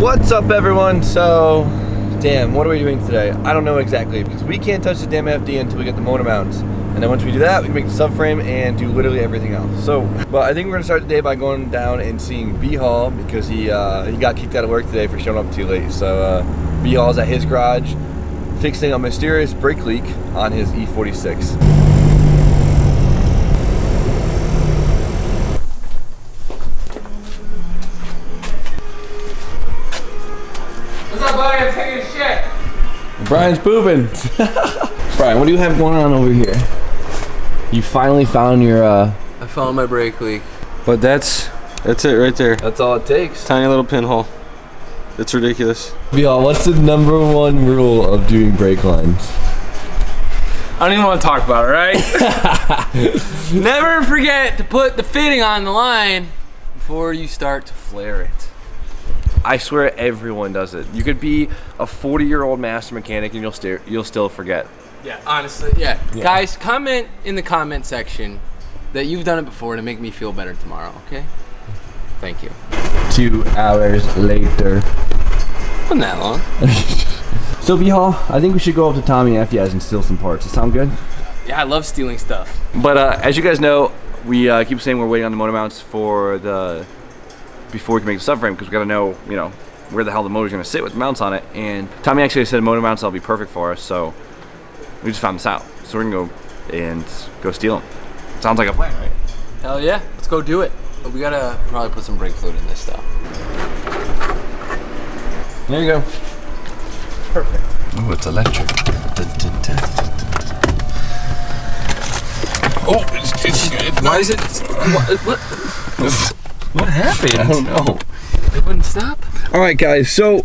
What's up, everyone? So, damn, what are we doing today? I don't know exactly, because we can't touch the damn FD until we get the motor mounts. And then once we do that, we can make the subframe and do literally everything else. So, but I think we're gonna start the day by going down and seeing B-Hall, because he got kicked out of work today for showing up too late. So B-Hall's at his garage fixing a mysterious brake leak on his E46. What's up, buddy? I'm taking a shit. Brian's pooping. Brian, what do you have going on over here? You finally found your I found my brake leak. But that's it right there. That's all it takes. Tiny little pinhole. It's ridiculous. B-Hall, what's the #1 rule of doing brake lines? I don't even want to talk about it, right? Never forget to put the fitting on the line before you start to flare it. I swear everyone does it. You could be a 40-year-old master mechanic and you'll still forget. Yeah, honestly, yeah. Guys, comment in the comment section that you've done it before to make me feel better tomorrow, okay? Thank you. 2 hours later. Wasn't that long. So B-Hall, I think we should go up to Tommy FES and steal some parts. Does that sound good? Yeah, I love stealing stuff. But as you guys know, we keep saying we're waiting on the motor mounts for before we can make the subframe, because we got to know, where the hell the motor's going to sit with the mounts on it. And Tommy actually said motor mounts will be perfect for us, so we just found this out. So we're going to go and go steal them. Sounds like a plan, right? Hell yeah, let's go do it. But we gotta probably put some brake fluid in this stuff. There you go. Perfect. Oh, it's electric. Oh, why is it? What happened? I don't know. It wouldn't stop? All right, guys. So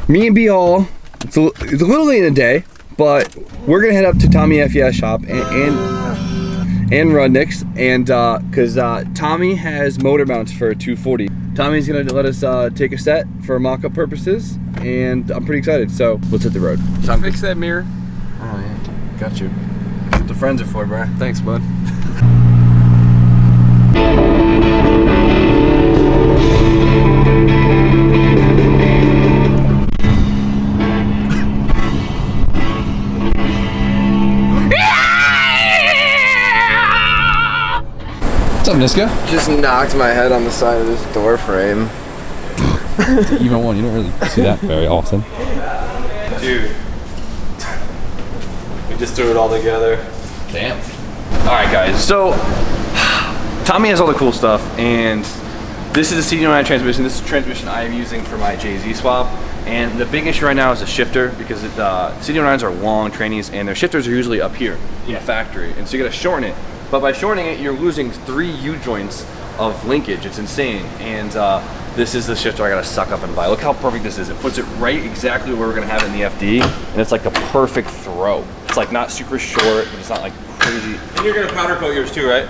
me and B-Hall, it's a little late in the day, but we're gonna head up to Tommy FES shop and Rudnick's, and because Tommy has motor mounts for a 240. Tommy's gonna let us take a set for mock-up purposes, and I'm pretty excited. So let's hit the road. Tom, fix that mirror. Oh yeah, got you. That's what the friends are for, bro. Thanks, bud. What's up, Niska? Just knocked my head on the side of this door frame. Even one, you don't really see that very often. Dude. We just threw it all together. Damn. All right, guys. So Tommy has all the cool stuff, and this is a CD09 transmission. This is a transmission I am using for my JZ swap. And the big issue right now is the shifter, because CD09s are long trannies, and their shifters are usually up here in the factory, and so you got to shorten it. But by shortening it, you're losing 3 U-joints of linkage. It's insane. And this is the shifter I gotta suck up and buy. Look how perfect this is. It puts it right exactly where we're gonna have it in the FD, and it's like the perfect throw. It's like not super short, but it's not like crazy. And you're gonna powder coat yours too, right?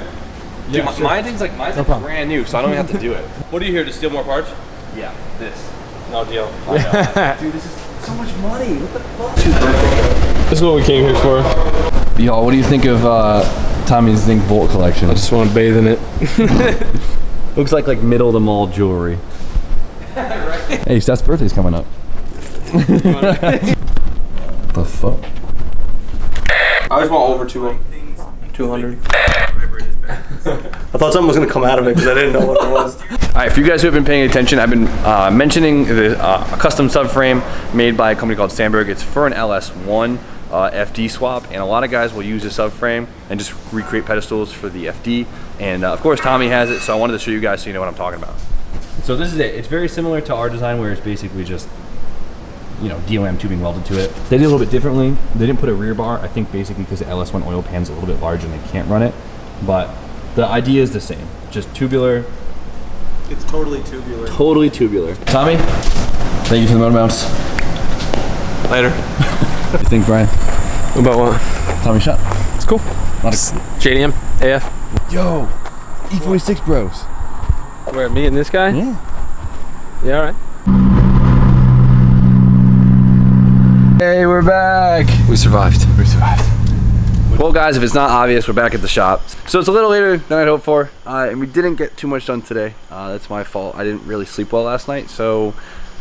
Dude, Yeah, mine's like brand new, so I don't even have to do it. What are you here to steal more parts? Yeah, this. No deal. I know. Dude, this is so much money. What the fuck? This is what we came here for. B-Hall, what do you think of Tommy's zinc bolt collection? I just want to bathe in it. Looks like middle of the mall jewelry. Right. Hey, Seth's birthday's coming up. The fuck? I just want over 200. I thought something was gonna come out of it because I didn't know what it was. All right, for you guys who have been paying attention, I've been mentioning a custom subframe made by a company called Sandberg. It's for an LS1 FD swap, and a lot of guys will use the subframe and just recreate pedestals for the FD. And of course, Tommy has it, so I wanted to show you guys so you know what I'm talking about. So this is it. It's very similar to our design, where it's basically just, DOM tubing welded to it. They did a little bit differently. They didn't put a rear bar, I think basically because the LS1 oil pan's a little bit larger and they can't run it. But the idea is the same, just tubular. It's totally tubular. Totally tubular. Tommy, thank you for the motor mounts. Later. What do you think, Brian? About what? Tommy shot. It's cool. JDM, AF. Yo, E46 bros. Where, me and this guy? Yeah. Yeah, all right. Hey, we're back. We survived. Well, guys, if it's not obvious, we're back at the shop. So it's a little later than I'd hoped for, and we didn't get too much done today. That's my fault. I didn't really sleep well last night, so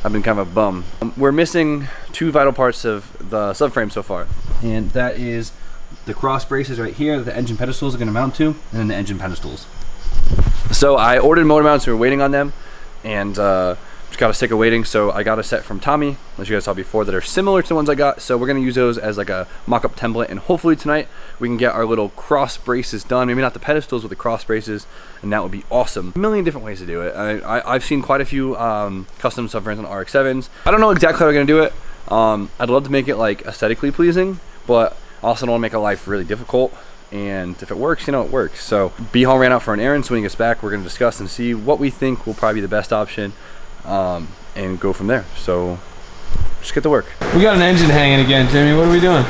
I've been kind of a bum. We're missing 2 vital parts of the subframe so far, and that is the cross braces right here that the engine pedestals are going to mount to, and then the engine pedestals. So I ordered motor mounts, we were waiting on them, and just got sick of waiting, so I got a set from Tommy, as you guys saw before, that are similar to the ones I got. So we're gonna use those as like a mock-up template, and hopefully tonight we can get our little cross braces done. Maybe not the pedestals, with the cross braces, and that would be awesome. A million different ways to do it. I've seen quite a few custom subframes on RX-7s. I don't know exactly how we're gonna do it. I'd love to make it like aesthetically pleasing, but I also don't wanna make our life really difficult. And if it works, you know, it works. So B-Hall ran out for an errand, so when he gets back, we're gonna discuss and see what we think will probably be the best option. And go from there. So just get to work. We got an engine hanging again, Jimmy. What are we doing?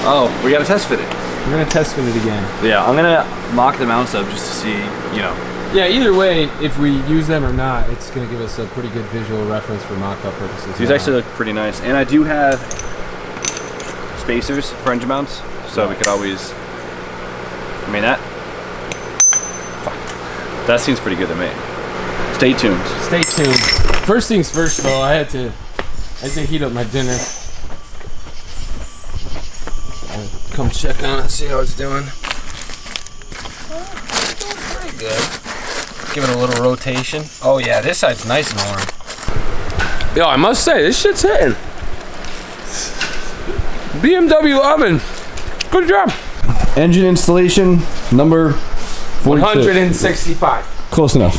Oh, we gotta test fit it. We're gonna test fit it again. Yeah, I'm gonna mock the mounts up just to see, you know. Yeah, either way, if we use them or not, it's gonna give us a pretty good visual reference for mock-up purposes. These actually look pretty nice, and I do have spacers for engine mounts, so we could always. I mean that seems pretty good to me. Stay tuned. Stay tuned. First things first, though, I had to heat up my dinner. I'll come check on it, see how it's doing. It's doing pretty good. Give it a little rotation. Oh yeah, this side's nice and warm. Yo, I must say, this shit's hitting. BMW oven. Good job. Engine installation number 42. 165. Close enough.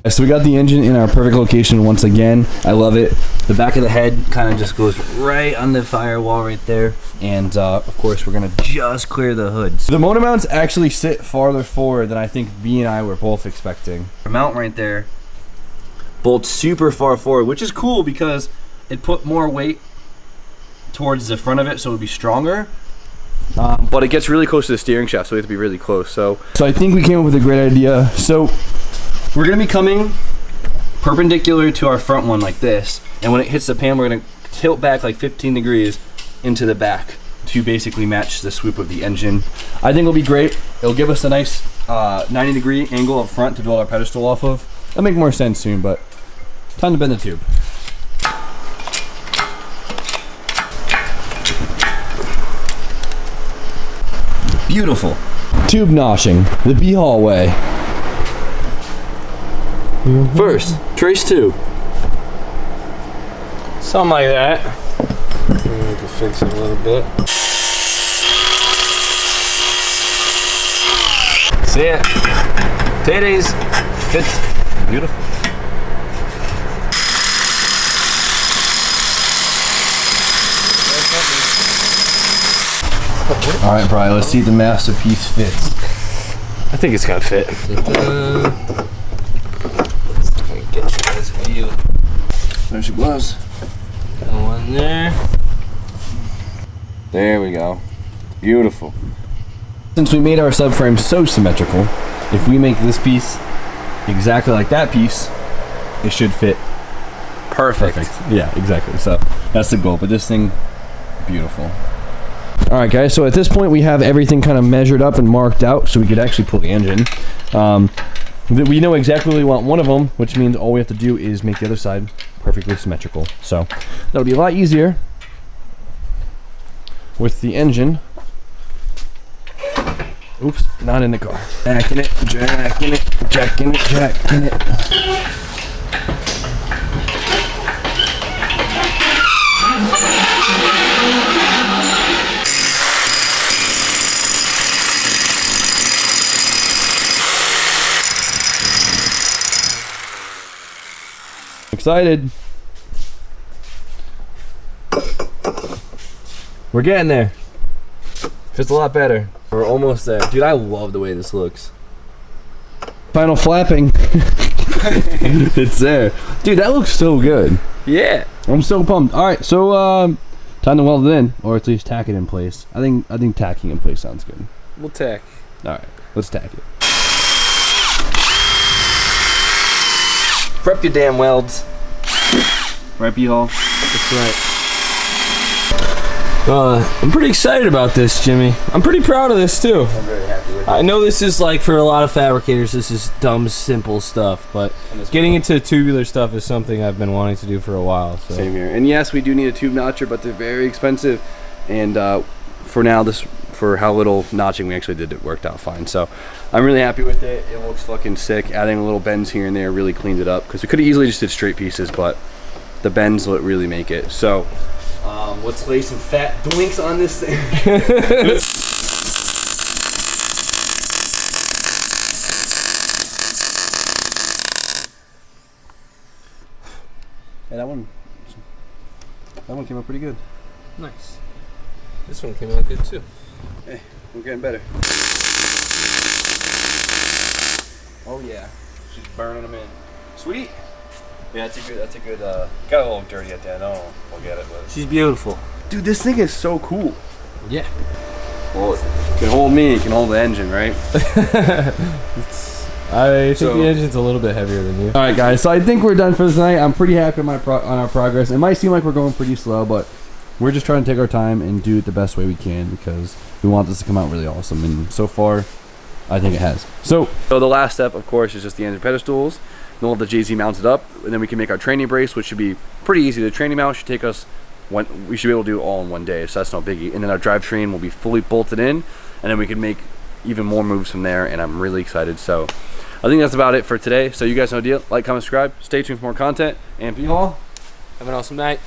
So we got the engine in our perfect location once again. I love it. The back of the head kind of just goes right on the firewall right there. And of course we're gonna just clear the hood. The motor mounts actually sit farther forward than I think B and I were both expecting. The mount right there bolts super far forward, which is cool because it put more weight towards the front of it, so it would be stronger. But it gets really close to the steering shaft, so we have to be really close. So I think we came up with a great idea. So we're gonna be coming perpendicular to our front one like this, and when it hits the pan, we're gonna tilt back like 15 degrees into the back to basically match the swoop of the engine. I think it'll be great. It'll give us a nice 90-degree angle up front to build our pedestal off of. That'll make more sense soon, but time to bend the tube. Beautiful. Tube noshing, the B-Hall way. First, trace 2. Something like that. We can fix it a little bit. See it? Titties. Fits. Beautiful. All right, Brian, let's see if the masterpiece fits. I think it's gonna fit. Get you guys a view. There she was. Got one there. There we go. Beautiful. Since we made our subframe so symmetrical, if we make this piece exactly like that piece, it should fit Perfect. Yeah, exactly. So that's the goal. But this thing, beautiful. All right, guys. So at this point, we have everything kind of measured up and marked out, so we could actually pull the engine. We know exactly where we want one of them, which means all we have to do is make the other side perfectly symmetrical. So that'll be a lot easier with the engine. Oops, not in the car. Jacking it, jacking it, jacking it, jacking it. Excited. We're getting there. Feels a lot better. We're almost there. Dude, I love the way this looks. Final flapping. It's there. Dude, that looks so good. Yeah. I'm so pumped. All right, so time to weld it in, or at least tack it in place. I think tacking in place sounds good. We'll tack. All right, let's tack it. Prep your damn welds. Right, B-Hall? That's right. I'm pretty excited about this, Jimmy. I'm pretty proud of this too. I'm very happy with it. I know this is like, for a lot of fabricators, this is dumb, simple stuff, but getting into tubular stuff is something I've been wanting to do for a while. So. Same here. And yes, we do need a tube notcher, but they're very expensive. And for now, for how little notching we actually did, it worked out fine. So I'm really happy with it. It looks fucking sick. Adding a little bends here and there really cleaned it up, because we could have easily just did straight pieces, but the bends what really make it. So let's lay some fat doinks on this thing. Yeah, that one came out pretty good. Nice. This one came out good too. Hey, we're getting better. Oh yeah, she's burning them in. Sweet. Yeah, that's a good, got a little dirty at the end, I don't know, we'll get it, but. She's beautiful. Dude, this thing is so cool. Yeah. Well, it can hold me, it can hold the engine, right? I think the engine's a little bit heavier than you. All right, guys, so I think we're done for tonight. I'm pretty happy on our progress. It might seem like we're going pretty slow, but we're just trying to take our time and do it the best way we can, because we want this to come out really awesome, and so far, I think it has. So the last step, of course, is just the engine pedestals. Then we'll have the JZ mounted up, and then we can make our training brace, which should be pretty easy. The training mount should take us we should be able to do it all in one day, so that's no biggie. And then our drivetrain will be fully bolted in, and then we can make even more moves from there, and I'm really excited. So I think that's about it for today. So you guys know the deal. Like, comment, subscribe. Stay tuned for more content, and for you all, Have an awesome night.